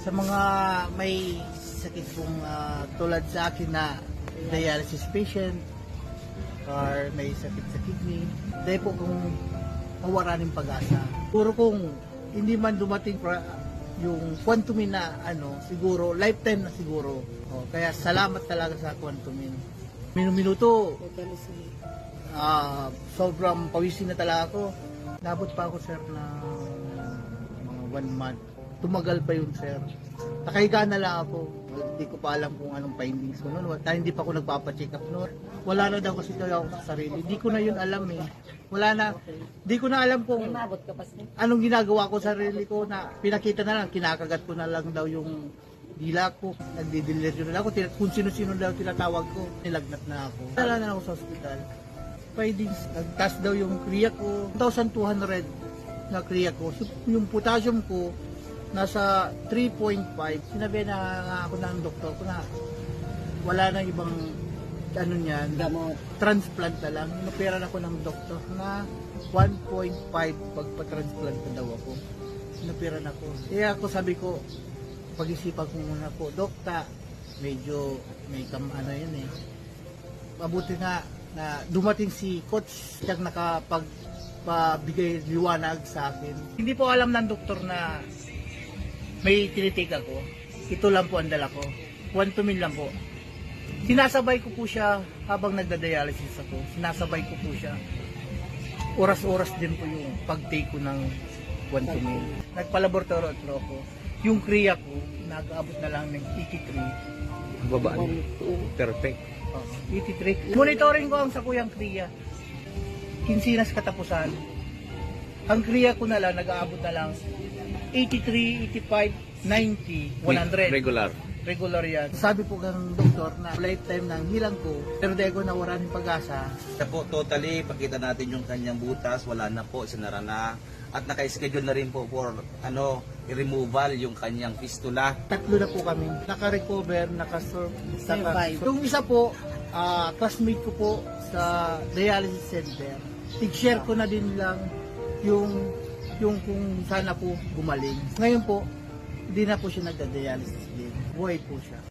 Sa mga may sakit pong tulad sa akin na dialysis patient or may sakit sa kidney, dahil po kung mawaraning pag-asa. Siguro kung hindi man dumating yung Quantumin na siguro lifetime na siguro. Kaya salamat talaga sa Quantumin. Minuto, sobrang pawisin na talaga ako. Nabot pa ako, sir, na mga 1 month. Tumagal pa yun, sir. Nakahiga na lang ako. Hindi ko pa alam kung anong findings ko noon. Hindi pa ako nagpapacheck up noon. Wala na daw kasi ako sa sarili. Hindi ko na yun alam eh. Wala na. Hindi ko na alam kung anong ginagawa ko sa sarili ko na pinakita na lang. Kinakagat ko na lang daw yung dila ko. Nagdideliryo na lang ako. Kung sino-sino daw tinatawag ko. Nilagnat na ako. Wala na ako sa hospital. Findings. Nagtaas daw yung kriya ko. 1,200 na kriya ko. So, yung potassium ko nasa 3.5. Sinabi na nga ako ng doktor ko na wala na ibang niyan, transplant na lang. Inopera na ako ng doktor na 1.5 pagpa-transplant na daw ako. Inopera na ako. Kaya ako sabi ko, pag-isipan ko muna po, Dokta, medyo may yun eh. Mabuti nga na dumating si coach siyang nakapagpabigay liwanag sa akin. Hindi po alam ng doktor na may tinitik ako. Ito lang po ang dala ko. Quantumin lang po. Sinasabay ko po siya habang nagda-dialysis ako. Sinasabay ko po siya. Oras-oras din po yung pag-take ko ng Quantumin. Nagpa-laboratory ako. Yung kriya ko, nag-aabot na lang ng 83. Babaan. Perfect. 83. Monitoring ko ang sakuyang kriya. Kinsinas katapusan. Ang kriya ko na lang, nag-aabot na lang 83, 85, 90, 100. Regular yan. Sabi po ng doktor na lifetime ng hilang ko, pero dahil ko nawala ng pag-asa. Siya po, totally, pakita natin yung kanyang butas, wala na po, sinara na. At naka-schedule na rin po for i-removal yung kanyang fistula. 3 na po kami. Naka-recover, naka-survive. Yung isa po, classmate ko po sa dialysis center. I-share ko na din lang yung kung sana po gumaling. Ngayon po, hindi na po siya nagda-dialysis din. Buhay po siya.